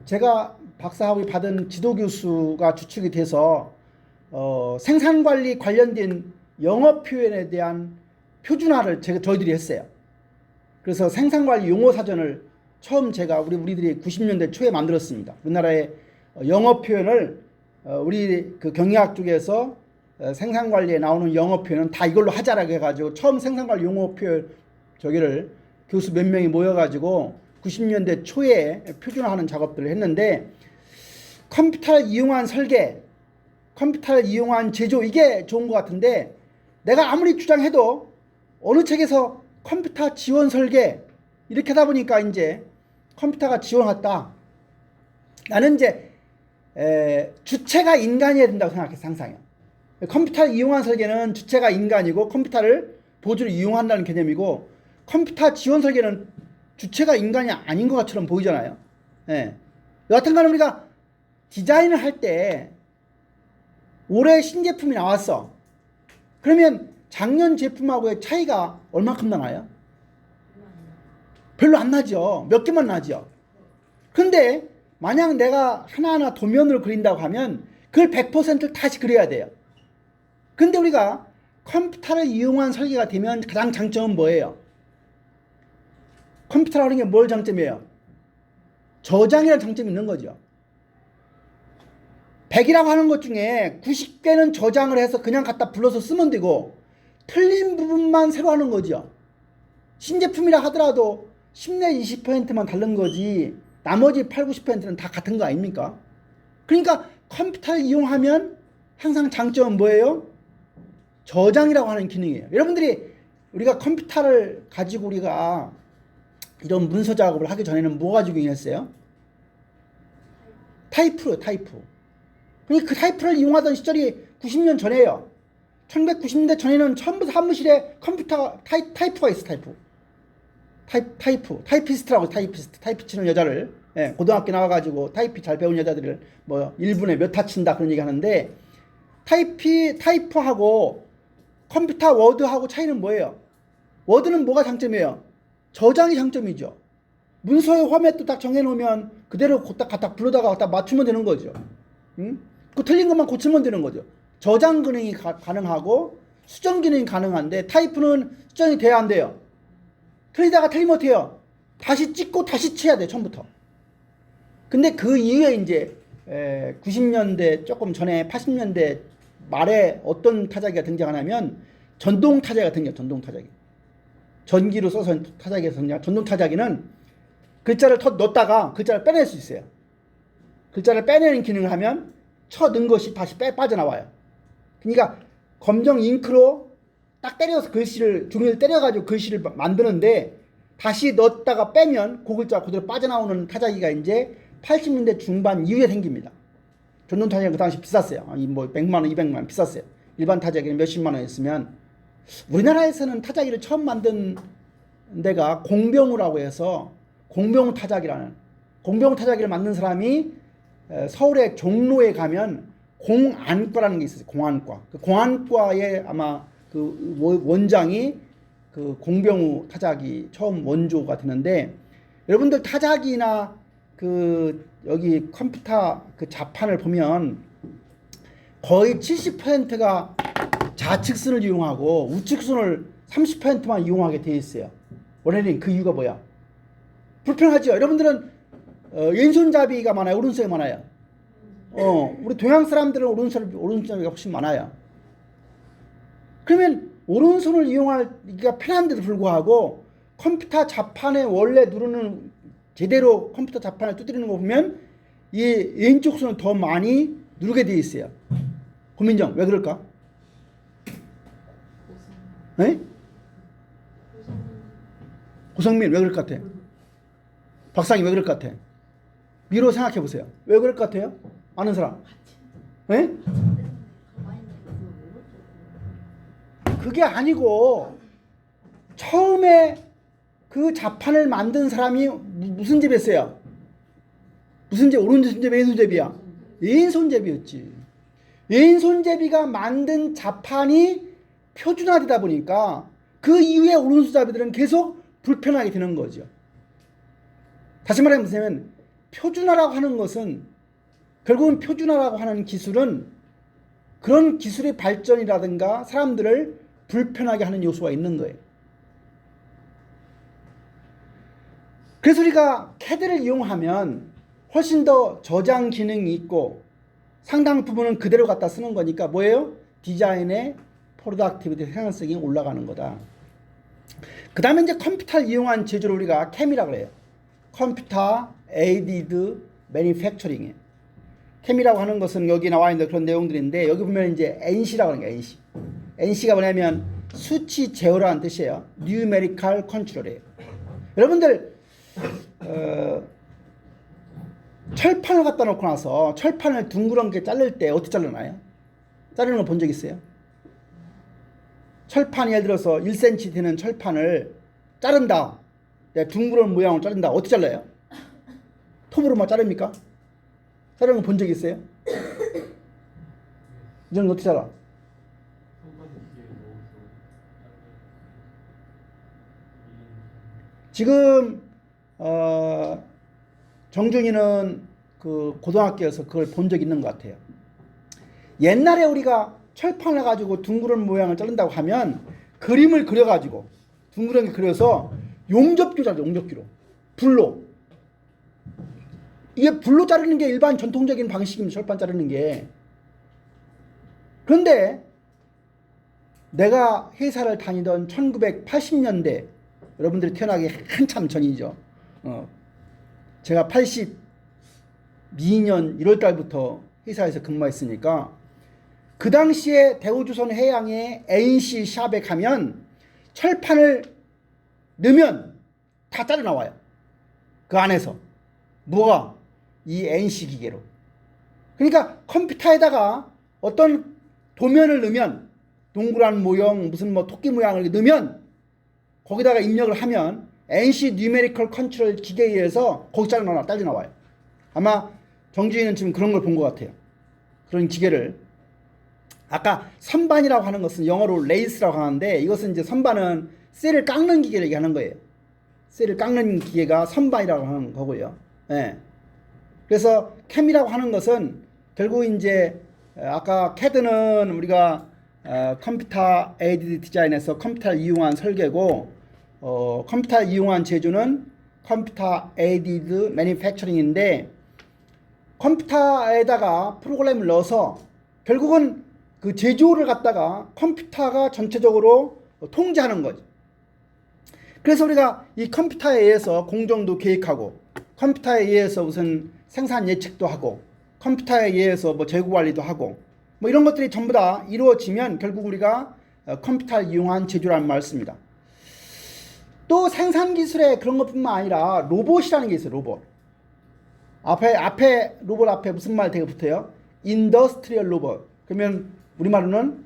제가 박사학위 받은 지도교수가 주축이 돼서 생산관리 관련된 영어 표현에 대한 표준화를 저희들이 했어요. 그래서 생산관리 용어사전을 처음 우리들이 90년대 초에 만들었습니다. 우리나라의 영어 표현을 우리 그 경리학 쪽에서 생산관리에 나오는 영어 표현은 다 이걸로 하자라고 해가지고 처음 생산관리 용어 표현 저기를 교수 몇 명이 모여가지고 90년대 초에 표준화하는 작업들을 했는데, 컴퓨터를 이용한 설계, 컴퓨터를 이용한 제조, 이게 좋은 것 같은데, 내가 아무리 주장해도 어느 책에서 컴퓨터 지원 설계 이렇게 하다 보니까 이제 컴퓨터가 지원했다. 나는 이제 주체가 인간이어야 된다고 생각해서 항상요. 컴퓨터를 이용한 설계는 주체가 인간이고 컴퓨터를 보조로 이용한다는 개념이고, 컴퓨터 지원 설계는 주체가 인간이 아닌 것처럼 보이잖아요. 예. 여하튼간 우리가 디자인을 할 때 올해 신제품이 나왔어. 그러면 작년 제품하고의 차이가 얼마큼 나나요? 별로 안 나죠. 몇 개만 나죠. 근데 만약 내가 하나하나 도면을 그린다고 하면 그걸 100%를 다시 그려야 돼요. 근데 우리가 컴퓨터를 이용한 설계가 되면 가장 장점은 뭐예요? 컴퓨터라는 게 뭘 장점이에요? 저장이라는 장점이 있는 거죠. 100이라고 하는 것 중에 90개는 저장을 해서 그냥 갖다 불러서 쓰면 되고, 틀린 부분만 새로 하는 거죠. 신제품이라 하더라도 10 내지 20%만 다른 거지 나머지 8, 90%는 다 같은 거 아닙니까? 그러니까 컴퓨터를 이용하면 항상 장점은 뭐예요? 저장이라고 하는 기능이에요. 여러분들이 우리가 컴퓨터를 가지고 우리가 이런 문서 작업을 하기 전에는 뭐 가지고 했어요? 타이프로, 타이프. 그러니까 그 타이프를 이용하던 시절이 90년 전에요. 1990년대 전에는 전부 사무실에 컴퓨터 타이프가 있어. 타이피스트라고. 타이피 치는 여자를, 고등학교 나와가지고 타이피 잘 배운 여자들을 뭐 1분에 몇 타 친다 그런 얘기 하는데, 타이프하고 컴퓨터 워드하고 차이는 뭐예요? 워드는 뭐가 장점이에요? 저장이 장점이죠. 문서의 포맷도 딱 정해놓으면 그대로 갖다 불러다가 갖다 맞추면 되는 거죠. 응? 그 틀린 것만 고치면 되는 거죠. 저장 기능이 가능하고 수정 기능이 가능한데, 타이프는 수정이 돼야 안 돼요. 틀리다가 틀리면 어떻게 해요? 다시 찍고 다시 쳐야 돼, 처음부터. 근데 그 이후에 이제 90년대 조금 전에 80년대 말에 어떤 타자기가 등장하냐면 전동 타자기가 등장해요. 전동 타자기. 전기로 써서 타자기에서 전동 타자기는 글자를 더 넣었다가 글자를 빼낼 수 있어요. 글자를 빼내는 기능을 하면 쳐 넣은 것이 다시 빠져나와요. 그러니까 검정 잉크로 딱 때려서 종이를 때려가지고 글씨를 만드는데, 다시 넣었다가 빼면 그 글자가 그대로 빠져나오는 타자기가 이제 80년대 중반 이후에 생깁니다. 전동 타자기가 그 당시 비쌌어요. 뭐 100만 원, 200만 원 비쌌어요. 일반 타자기는 몇십만 원 했으면, 우리나라에서는 타자기를 처음 만든 데가 공병우라고 해서 공병우 타자기를 만든 사람이 서울의 종로에 가면 공안과라는 게 있어요. 공안과. 그 공안과에 아마 그 원장이 그 공병우 타자기 처음 원조가 되는데, 여러분들 타자기나 그 여기 컴퓨터 그 자판을 보면 거의 70%가 좌측선을 이용하고 우측선을 30%만 이용하게 되어 있어요. 원래는 그 이유가 뭐야? 불편하죠. 여러분들은 왼손잡이가 많아요? 오른손이 많아요? 우리 동양 사람들은 오른손잡이가 훨씬 많아요. 그러면 오른손을 이용하기가 편한데도 불구하고 컴퓨터 자판에 원래 누르는, 제대로 컴퓨터 자판을 두드리는 거 보면 이 왼쪽 손을 더 많이 누르게 되어 있어요. 고민정, 왜 그럴까? 네? 고성민, 왜 그럴 것 같아? 박상희, 왜 그럴 것 같아? 미로 생각해 보세요. 왜 그럴 것 같아요? 아는 사람? 네? 그게 아니고, 처음에 그 자판을 만든 사람이 무슨 제비였어요? 무슨 제비? 오른손잡이, 왼손잡이야? 왼손잡이였지. 왼손잡이가 만든 자판이 표준화되다 보니까 그 이후에 오른손잡이들은 계속 불편하게 되는 거죠. 다시 말하면 표준화라고 하는 것은 결국은 표준화라고 하는 기술은 그런 기술의 발전이라든가 사람들을 불편하게 하는 요소가 있는 거예요. 그래서 우리가 CAD를 이용하면 훨씬 더 저장 기능이 있고 상당 부분은 그대로 갖다 쓰는 거니까 뭐예요? 디자인의 프로덕티비티 생산성이 올라가는 거다. 그 다음에 이제 컴퓨터를 이용한 제조를 우리가 CAM이라고 해요. 컴퓨터 에이디드 매니팩처링이에요. CAM이라고 하는 것은 여기 나와 있는 그런 내용들인데 여기 보면 이제 NC라고 하는 거예요. NC. NC가 뭐냐면 수치 제어라는 뜻이에요. Numerical Control이에요. 여러분들 철판을 갖다 놓고 나서 철판을 둥그렇게 자를 때 어떻게 자르나요? 자르는 거 본 적 있어요? 철판 예를 들어서 1cm 되는 철판을 자른다. 둥그런 모양으로 자른다. 어떻게 잘라요? 톱으로만 자릅니까? 자르는 거 본 적 있어요? 이제는 어떻게 잘라? 지금 정준이는 그 고등학교에서 그걸 본 적 있는 것 같아요. 옛날에 우리가 철판을 가지고 둥그런 모양을 자른다고 하면 그림을 그려가지고 둥그렇게 그려서 용접기로 자르죠. 용접기로. 불로. 이게 불로 자르는 게 일반 전통적인 방식입니다. 철판 자르는 게. 그런데 내가 회사를 다니던 1980년대 여러분들이 태어나기 한참 전이죠. 제가 82년 1월 달부터 회사에서 근무했으니까 그 당시에 대우조선 해양의 NC 샵에 가면 철판을 넣으면 다 자라 나와요. 그 안에서. 뭐가? 이 NC 기계로. 그러니까 컴퓨터에다가 어떤 도면을 넣으면 동그란 모형 무슨 뭐 토끼 모양을 넣으면 거기다가 입력을 하면 NC Numerical Control 기계에 의해서 거기 자라 나와요. 아마 정주희는 지금 그런 걸 본 것 같아요. 그런 기계를. 아까 선반이라고 하는 것은 영어로 레이스라고 하는데 이것은 이제 선반은 셀을 깎는 기계를 얘기하는 거예요. 셀을 깎는 기계가 선반이라고 하는 거고요. 네. 그래서 CAM이라고 하는 것은 결국 이제 아까 CAD는 우리가 컴퓨터 에이디드 디자인에서 컴퓨터를 이용한 설계고 컴퓨터를 이용한 제조는 컴퓨터 에이디드 매니팩처링인데 컴퓨터에다가 프로그램을 넣어서 결국은 그 제조를 갖다가 컴퓨터가 전체적으로 통제하는 거죠. 그래서 우리가 이 컴퓨터에 의해서 공정도 계획하고 컴퓨터에 의해서 무슨 생산 예측도 하고 컴퓨터에 의해서 뭐 재고 관리도 하고 뭐 이런 것들이 전부 다 이루어지면 결국 우리가 컴퓨터를 이용한 제조라는 말을 씁니다. 또 생산 기술에 그런 것뿐만 아니라 로봇이라는 게 있어요. 로봇. 앞에 로봇 앞에 무슨 말 되게 붙어요? 인더스트리얼 로봇. 그러면 우리말로는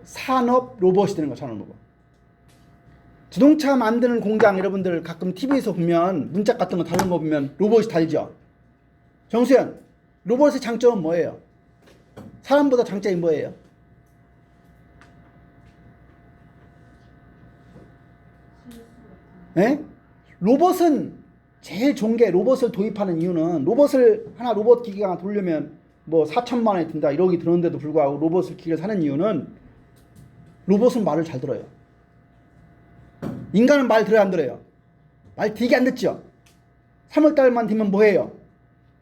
산업 로봇이 되는 거예요. 산업 로봇. 자동차 만드는 공장 여러분들 가끔 TV에서 보면 문짝 같은 거 다른 거 보면 로봇이 달죠. 정수현, 로봇의 장점은 뭐예요? 사람보다 장점이 뭐예요? 네? 로봇은 제일 좋은 게 로봇을 도입하는 이유는 로봇을 하나 로봇 기계가 돌려면 뭐 4천만 원이 든다 1억이 드는데도 불구하고 로봇을 기계를 사는 이유는 로봇은 말을 잘 들어요. 인간은 말 들어요 안 들어요? 말 되게 안 듣죠? 3월달만 되면 뭐해요?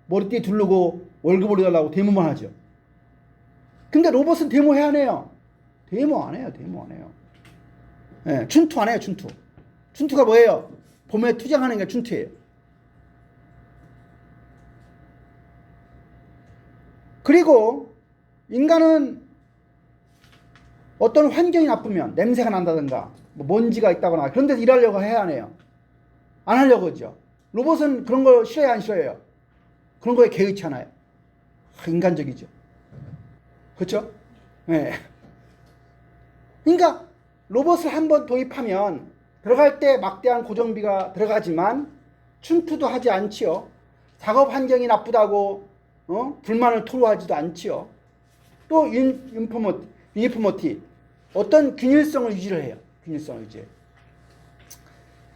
머리띠 두르고 월급 올려달라고 데모만 하죠. 근데 로봇은 데모해야 하네요. 데모 안 해요. 데모 안 해요. 네, 춘투 안 해요. 춘투. 춘투가 뭐예요? 봄에 투쟁하는 게 춘투예요. 그리고 인간은 어떤 환경이 나쁘면 냄새가 난다든가 뭐 먼지가 있다거나 그런 데서 일하려고 해야 하네요. 안 하려고 하죠. 로봇은 그런 걸 싫어해요? 안 싫어해요? 그런 거에 개의치 않아요. 인간적이죠. 그렇죠? 네. 그러니까 로봇을 한번 도입하면 들어갈 때 막대한 고정비가 들어가지만 춘투도 하지 않지요. 작업 환경이 나쁘다고 불만을 토로하지도 않지요. 또 유니포머티 어떤 균일성을 유지를 해요. 균일성을 유지해요.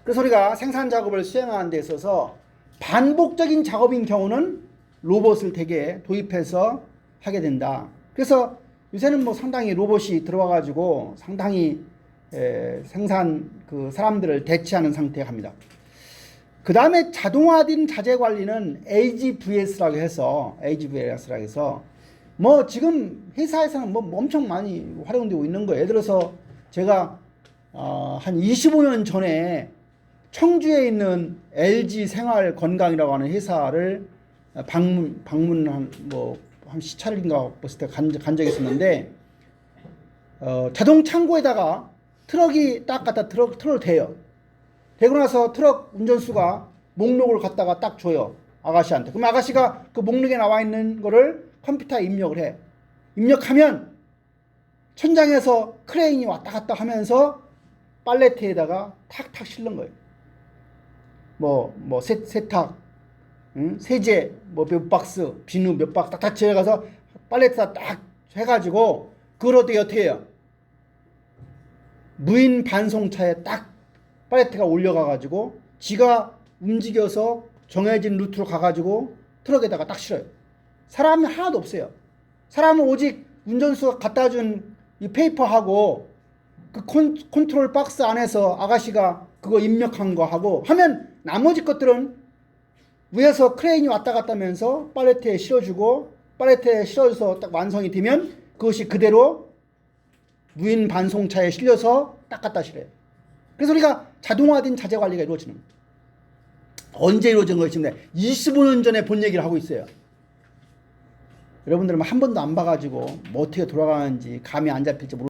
그래서 우리가 생산 작업을 수행하는 데 있어서 반복적인 작업인 경우는 로봇을 대개 도입해서 하게 된다. 그래서 요새는 뭐 상당히 로봇이 들어와 가지고 상당히 생산 그 사람들을 대체하는 상태에 갑니다. 그 다음에 자동화된 자재 관리는 AGVS라고 해서 뭐 지금 회사에서는 뭐 엄청 많이 활용되고 있는 거예요. 예를 들어서 제가 한 25년 전에 청주에 있는 LG 생활 건강이라고 하는 회사를 방문한 한 시차인가 봤을 때 간 적이 있었는데 자동 창고에다가 트럭이 딱 갖다 트럭을 대요. 대고 나서 트럭 운전수가 목록을 갖다가 딱 줘요. 아가씨한테. 그럼 아가씨가 그 목록에 나와 있는 거를 컴퓨터에 입력을 해. 입력하면 천장에서 크레인이 왔다 갔다 하면서 팔레트에다가 탁탁 실는 거예요. 세탁, 세제, 몇 박스, 비누 몇 박스 딱딱 지어가서 팔레트에다 딱 해가지고 그걸 어떻게 해요? 무인 반송차에 딱 팔레트가 올려가가지고 지가 움직여서 정해진 루트로 가가지고 트럭에다가 딱 실어요. 사람이 하나도 없어요. 사람은 오직 운전수가 갖다 준 이 페이퍼하고 그 컨트롤 박스 안에서 아가씨가 그거 입력한 거 하고 하면 나머지 것들은 위에서 크레인이 왔다 갔다 하면서 팔레트에 실어주고 팔레트에 실어줘서 딱 완성이 되면 그것이 그대로 무인 반송차에 실려서 딱 갖다 실어요. 그래서 우리가 자동화된 자재 관리가 이루어지는 거예요. 언제 이루어진 것인데 25년 전에 본 얘기를 하고 있어요. 여러분들은 한 번도 안 봐가지고 뭐 어떻게 돌아가는지 감이 안 잡힐지 모르겠어요.